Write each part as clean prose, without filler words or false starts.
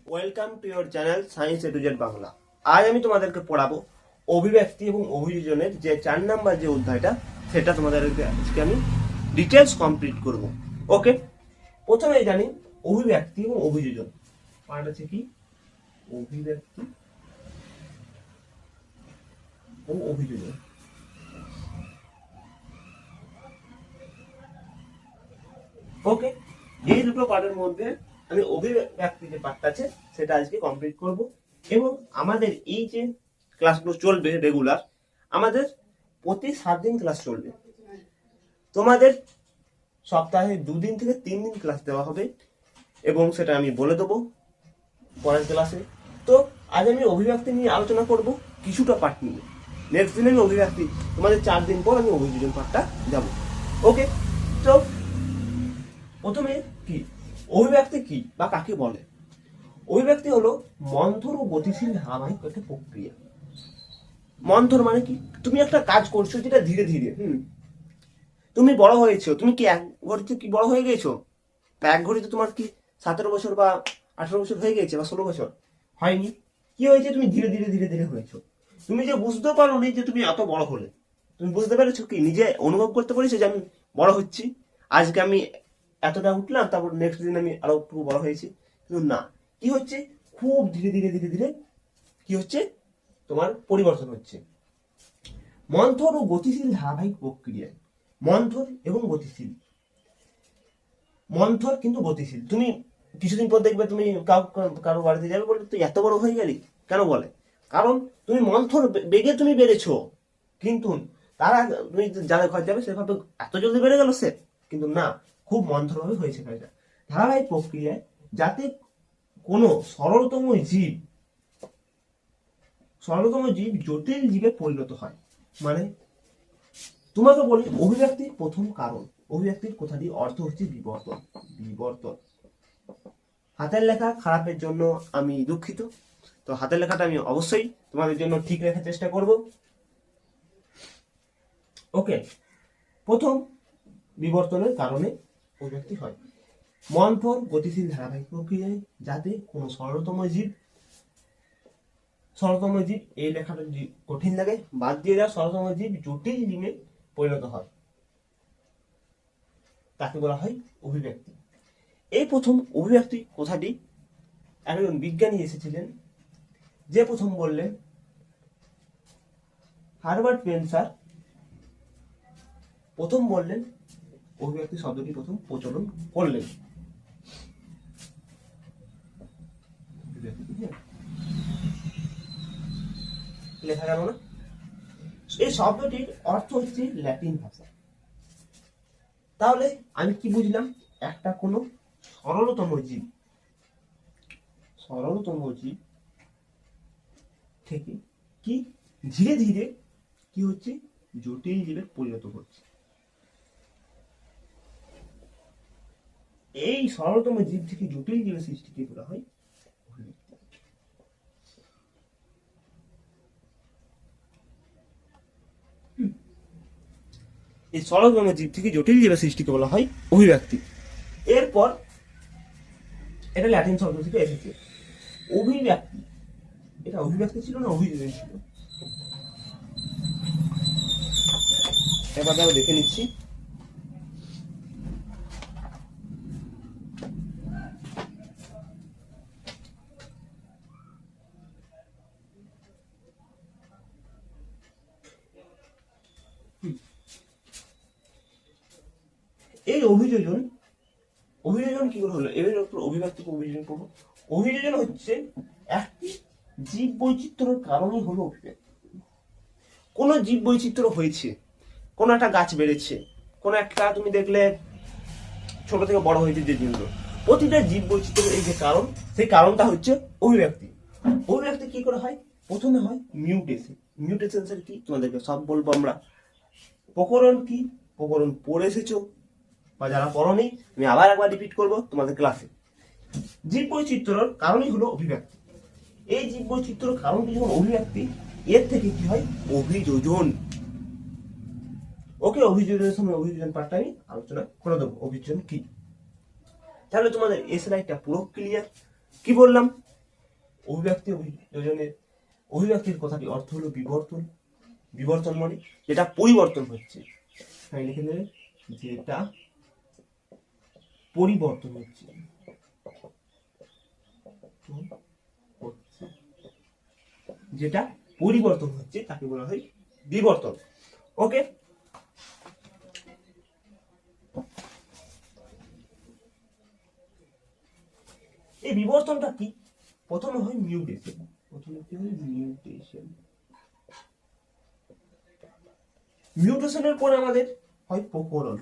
Welcome to your channel science A to Z Bangla. আজ আমি তোমাদেরকে পড়াবো অভিব্যক্তি এবং অভিযোজনের যে 4 নাম্বার যে অধ্যায়টা, সেটা তোমাদেরকে আজকে আমি ডিটেলস কমপ্লিট করব। ওকে, প্রথমে জানি অভিব্যক্তি এবং অভিযোজন পার্ট আছে কি, অভিব্যক্তি ও অভিযোজন। ওকে, এই দুটো পার্টের মধ্যে আমি অভিব্যক্তি যে পার্টটা আছে সেটা আজকে কমপ্লিট করব। এবং আমাদের এই যে ক্লাসগুলো চলবে রেগুলার, আমাদের প্রতি 7 দিন ক্লাস চলবে। তোমাদের সপ্তাহে 2 দিন থেকে 3 দিন ক্লাস দেওয়া হবে এবং সেটা আমি বলে দেবো পরের ক্লাসে। তো আজ আমি অভিব্যক্তি নিয়ে আলোচনা করব কিছুটা পার্ট নিয়ে। নেক্সট দিন আমি অভিব্যক্তি, তোমাদের 4 দিন পর আমি অভিযোজন পার্টটা যাব। ওকে, তো প্রথমে কি অভিব্যক্তি কি বা কাকে বলে? অভিব্যক্তি হলো মন্থর ও গতিশীল ধারাবাহিক একটা প্রক্রিয়া। মন্থর মানে কি, তুমি একটা কাজ করছো যেটা ধীরে ধীরে, তুমি বড় হয়েছো, তুমি কি এক ঘড়িতে কি বড় হয়ে গেছো? এক ঘড়িতে তোমার কি 17 বছর বা 18 বছর হয়ে গেছে বা 16 বছর হয়নি? কি হয়েছে, তুমি ধীরে ধীরে ধীরে ধীরে হয়েছো। তুমি যে বুঝতে পারো নি যে তুমি এত বড় হলে, তুমি বুঝতে পেরেছো কি, নিজে অনুভব করতে পেরেছো যে আমি বড় হচ্ছি, আজকে আমি এতটা উঠলাম, তারপর নেক্সট দিন আমি আরো একটু বড় হয়েছি। কিন্তু না, কি হচ্ছে, খুব ধীরে ধীরে ধীরে ধীরে কি হচ্ছে, তোমার পরিবর্তন হচ্ছে। মন্থর ও গতিশীল ধারাবাহিক প্রক্রিয়ায়, মন্থর এবং গতিশীল, মন্থর কিন্তু গতিশীল। তুমি কিছুদিন পর দেখবে তুমি কারো বাড়িতে যাবে, বলবে তুই এত বড় হয়ে গেলি কেন? বলে কারণ তুমি মন্থর বেগে তুমি বেড়েছো। কিন্তু তারা, তুমি যাদের ঘর যাবে সে ভাবে এত জলদি বেড়ে গেল সে, কিন্তু না, খুব মন্থর ভাবে হয়েছে কাজটা। ধারাবাহিক প্রক্রিয়ায় যাতে কোনো সরলতম জীব জটিল জীবে পরিণত হয়। মানে তোমাকে বলি অভিব্যক্তির প্রথম কারণ, অভিব্যক্তির কথাটি অর্থ হচ্ছে বিবর্তন। বিবর্তন। হাতের লেখা খারাপের জন্য আমি দুঃখিত। তো হাতের লেখাটা আমি অবশ্যই তোমাদের জন্য ঠিক রাখার চেষ্টা করব। ওকে, প্রথম বিবর্তনের কারণে অভিব্যক্তি হয়। মন্থর গতিশীল ধারাবাহিক প্রক্রিয়ায় যাতে কোনো সরলতম জীব, এই লেখাটা যদি কঠিন লাগে বাদ দিয়ে দেওয়া, সরলতম জীব জটিল জীবে পরিণত হয়, তাকে বলা হয় অভিব্যক্তি। এই প্রথম অভিব্যক্তি কথাটি একজন বিজ্ঞানী এসেছিলেন, যে প্রথম বললেন, হারবার্ট স্পেন্সার প্রথম বললেন, অভিব্যক্তি শব্দটি প্রথম প্রচলন করলেন। লেখা গেল না? এই শব্দটির অর্থ হচ্ছে ল্যাটিন ভাষা। তাহলে আমি কি বুঝলাম, একটা কোনো সরলতম জীব থেকে কি ধীরে ধীরে কি হচ্ছে, জটিল জীবে পরিণত হচ্ছে। এই সরলতম জীব থেকে জটিল জীবের সৃষ্টিকে বলা হয় অভিব্যক্তি। এই সরলতম জীব থেকে জটিল জীবের সৃষ্টিকে বলা হয় অভিব্যক্তি। এরপর এটা ল্যাটিন শব্দ থেকে এসেছে অভিব্যক্তি। এটা অভিব্যক্তি ছিল না অভিযোজন ছিল? এবার দেখে নিচ্ছি। এই অভিযোজন কি করে হলো? এর উপর অভিব্যক্তি অভিযোজন করবো। অভিযোজন হচ্ছে একটি জীব বৈচিত্র্যের কারণে হলো অভিব্যক্তি। কোন জীব বৈচিত্র্য হয়েছে, কোন একটা গাছ বেড়েছে, কোন একটা তুমি দেখলে ছোট থেকে বড় হয়েছে, যে জিনিসগুলো, প্রতিটা জীব বৈচিত্র্যের এই যে কারণ, সেই কারণটা হচ্ছে অভিব্যক্তি। অভিব্যক্তি কি করে হয়? প্রথমে হয় মিউটেশন। মিউটেশন কি তোমাদেরকে সব বলবো আমরা। প্রকরণ কি, প্রকরণ পড়ে এসেছো, বা যারা পড়নি আমি আবার একবার রিপিট করবো তোমাদের ক্লাসে। জীব বৈচিত্র্যের কারণই হলো অভিব্যক্তি। এই জীব বৈচিত্র্যের কারণটি যখন অভিব্যক্তি, এর থেকে কি হয়, অভিযোজন। ওকে, অভিযোজনের সময় অভিযোজন পার্টটা আমি আলোচনা করে দেবো, অভিযোজন কি। তাহলে তোমাদের এই স্লাইডটা পুরো ক্লিয়ার। কি বললাম, অভিব্যক্তি অভিযোজনের অভিব্যক্তির কথাটি অর্থ হলো বিবর্তন। বিবর্তন মানে যেটা পরিবর্তন হচ্ছে, লিখে দেবে যেটা পরিবর্তন হচ্ছে। যেটা পরিবর্তন হচ্ছে তাকে বলা হয় বিবর্তন। ওকে, এই বিবর্তনটা কি? প্রথমে হয় মিউটেশন। প্রথমে কি হয়? মিউটেশন। মিউটেশনের পরে আমাদের হয় প্রকরণ,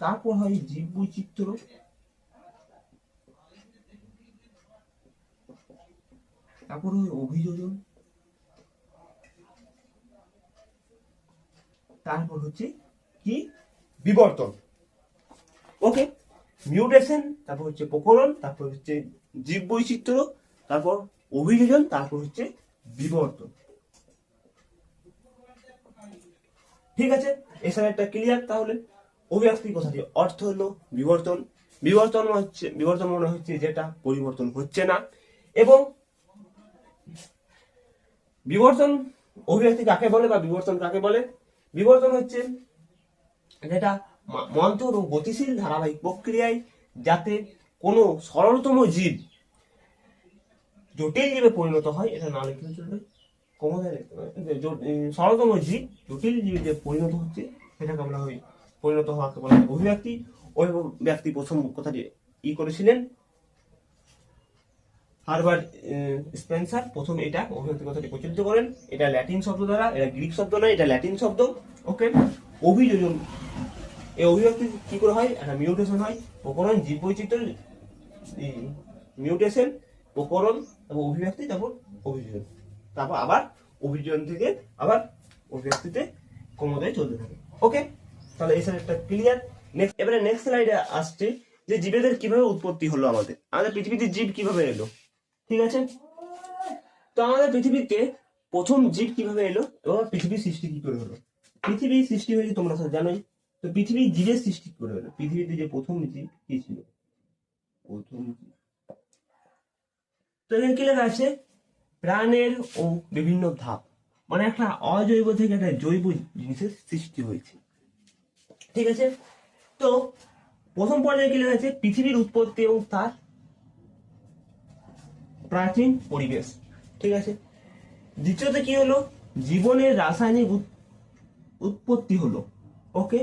তারপর হয় জীব বৈচিত্র্য, তারপর হয় অভিযোজন, তারপর হচ্ছে কি? বিবর্তন। ওকে, মিউটেশন, তারপর হচ্ছে প্রকরণ, তারপর হচ্ছে জীব বৈচিত্র্য, তারপর অভিযোজন, তারপর হচ্ছে বিবর্তন। ঠিক আছে, এছাড়া একটা ক্লিয়ার। তাহলে অভিব্যক্তি কথাটি অর্থ হলো বিবর্তন। বিবর্তন মনে হচ্ছে যেটা পরিবর্তন হচ্ছে না। এবং বিবর্তন অভিব্যক্তি কাকে বলে বা বিবর্তন কাকে বলে? বিবর্তন হচ্ছে যেটা মন্থর ও গতিশীল ধারাবাহিক প্রক্রিয়ায় যাতে কোনো সরলতম জীব জটিল জীবে পরিণত হয়, এটা না লিখলে চলবে। সরলতম জীব জটিল জীবে যে পরিণত হচ্ছে সেটাকে বলা হয়, পরিণত হওয়াকে বলা হয় অভিব্যক্তি। ওই ব্যক্তি প্রথম কথাটি করেছিলেন হারবার্ট স্পেন্সার, প্রথম এটা অভিব্যক্তি কথাটি প্রচলিত করেন। এটা ল্যাটিন শব্দ দ্বারা, এটা গ্রিক শব্দ নয়, এটা ল্যাটিন শব্দ। ওকে, অভিযোজন, এই অভিব্যক্তি কি করে হয়? একটা মিউটেশন হয়। প্রকরণ, জীব বৈচিত্র্য, মিউটেশন, প্রকরণ, তারপর অভিব্যক্তি, তারপর অভিযোজন, তারপর আবার অভিযোজন থেকে আবার অভিব্যক্তিতে ক্রমোদয় চলতে থাকে। ওকে, তাহলে এই একটা ক্লিয়ার। এবারে নেক্সট স্লাইডে আসছে যে জীবেদের কিভাবে উৎপত্তি হলো, আমাদের পৃথিবীতে জীব কিভাবে এলো। ঠিক আছে, তো আমাদের পৃথিবীতে প্রথম জীব কিভাবে এলো এবং পৃথিবীর সৃষ্টি কি করে হলো? পৃথিবীর সৃষ্টি হয়েছে তোমরা সব জানোই। তো পৃথিবীর জীবের সৃষ্টি করে হলো, পৃথিবীতে যে প্রথম জীব কি ছিল? প্রথম জীব, তো এখানে কি লেখা আছে? প্রাণের ও বিভিন্ন ধাপ, মানে একটা অজৈব থেকে একটা জৈব জিনিসের সৃষ্টি হয়েছে। ঠিক আছে, তো প্রথম পর্যায়ে কি লেখা আছে? পৃথিবীর উৎপত্তি এবং তার প্রাচীন পরিবেশ। ঠিক আছে, দ্বিতীয়তে কি হলো? জীবনের রাসায়নিক উৎপত্তি হলো। ওকে,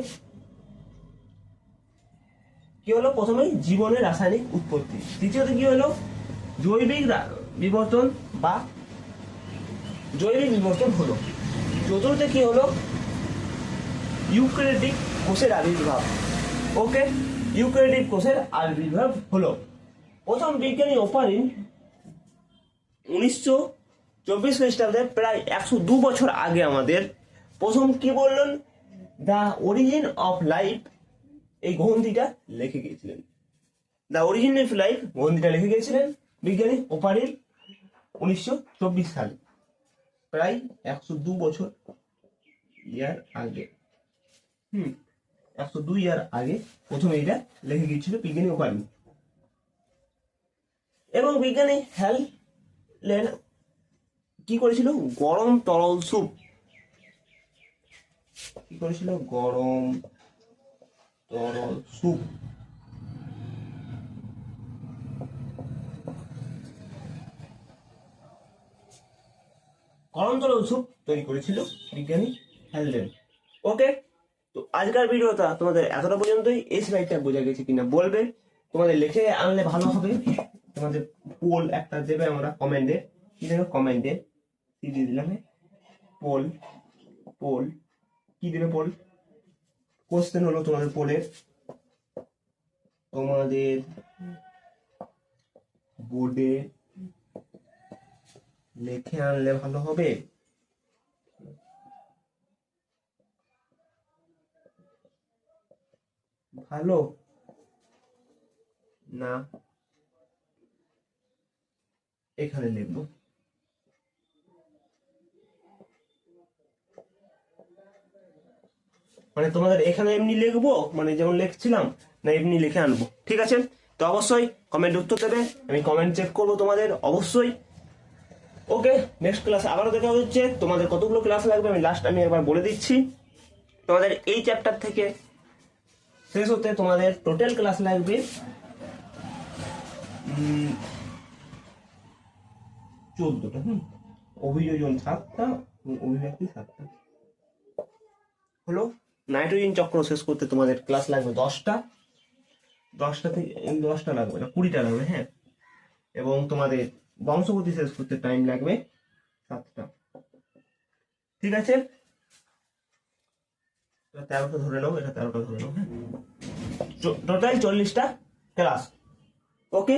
কি হলো? প্রথমে জীবনের রাসায়নিক উৎপত্তি। তৃতীয়তে কি হলো? জৈবিক বিবর্তন বা জৈবিক বিবর্তন হলো। চতুর্থে কি হলো? ইউক্যারিওটিক কোষের আবির্ভাব। ওকে, ইউক্যারিওটিক কোষের আবির্ভাব হলো। প্রথম বিজ্ঞানী ওপারিন 1924 খ্রিস্টাব্দে, প্রায় 102 বছর আগে আমাদের প্রথম কি বললেন? দ্য অরিজিন অফ লাইফ, এই গ্রন্থিটা লিখে গিয়েছিলেন। দ্য অরিজিন অফ লাইফ গ্রন্থিটা লিখে গিয়েছিলেন বিজ্ঞানী ওপারিন 1924 সালে, প্রায় 102 বছর ইয়ার আগে। 102 ইয়ার আগে প্রথমে এটা লিখে গিয়েছিল বিজ্ঞানী ওপারিন। এবং বিজ্ঞানী হ্যালেন কি করেছিল? গরম তরল স্যুপ, কি করেছিল? গরম তরল স্যুপ। গরম তরল স্যুপ তৈরি করেছিল বিজ্ঞানী হ্যালেন। ওকে, তো আজকের ভিডিওটা তোমাদের এতটা পর্যন্তই। এই স্লাইডটা বোঝা গেছে কিনা বলবে, তোমাদের লিখে আনলে ভালো হবে। তোমাদের পোল একটা দেবে আমরা কমেন্টে, কি দেবে? কমেন্টে কি দিয়ে দিলাম? পোল, পোল কি দেবে? পোল কোশ্চেন হলো তোমাদের পোলের, তোমাদের বোর্ডে লিখে আনলে ভালো হবে। ভালো না এখানে লিখবো। মানে তোমাদের এখানে এমনি লিখবো, মানে যেমন লিখছিলাম, না এমনি লিখে আনবো? ঠিক আছে, তো অবশ্যই কমেন্ট উত্তর দেবে, আমি কমেন্ট চেক করবো তোমাদের অবশ্যই। ওকে, নেক্সট ক্লাসে আবারও দেখা হচ্ছে। তোমাদের কতগুলো ক্লাস লাগবে আমি একবার বলে দিচ্ছি। তোমাদের এই চ্যাপ্টার থেকে শেষ হতে তোমাদের টোটাল ক্লাস লাগবে 14টা। অভিযোজন 7টা, অভিব্যক্তি 7টা হলো। নাইট্রোজেন চক্র শেষ করতে তোমাদের ক্লাস লাগবে 10টা। 10টা থেকে 10টা লাগবে না, 20টা লাগবে। হ্যাঁ, এবং তোমাদের বংশগতি শেষ করতে টাইম লাগবে 7টা। ঠিক আছে, 13টা ধরে নাও, এটা 13টা ধরে নাও। হ্যাঁ, টোটাল 40টা ক্লাস। ওকে,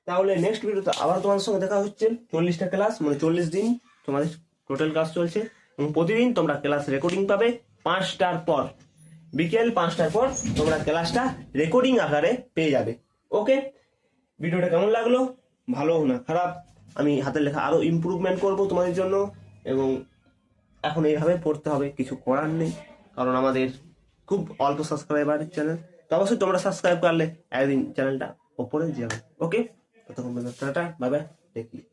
তাহলে নেক্সট ভিডিওতে আবার তোমাদের সঙ্গে দেখা হচ্ছে। 40টা ক্লাস মানে 40 দিন তোমাদের টোটাল ক্লাস চলছে, এবং প্রতিদিন তোমরা ক্লাস রেকর্ডিং পাবে 5টার পর, বিকেল 5টার পর তোমরা ক্লাসটা রেকর্ডিং আকারে পেয়ে যাবে। ওকে, ভিডিওটা কেমন লাগলো, ভালো না খারাপ, আমি হাতের লেখা আরো ইমপ্রুভমেন্ট করব তোমাদের জন্য। এবং এখন এইভাবে পড়তে হবে, কিছু করার নেই, কারণ আমাদের খুব অল্প সাবস্ক্রাইবারের চ্যানেল। তো অবশ্যই তোমরা সাবস্ক্রাইব করলে একদিন চ্যানেলটা ওপরে যাবে। ওকে, ততক্ষণ পর্যন্ত tata, bye bye, take care.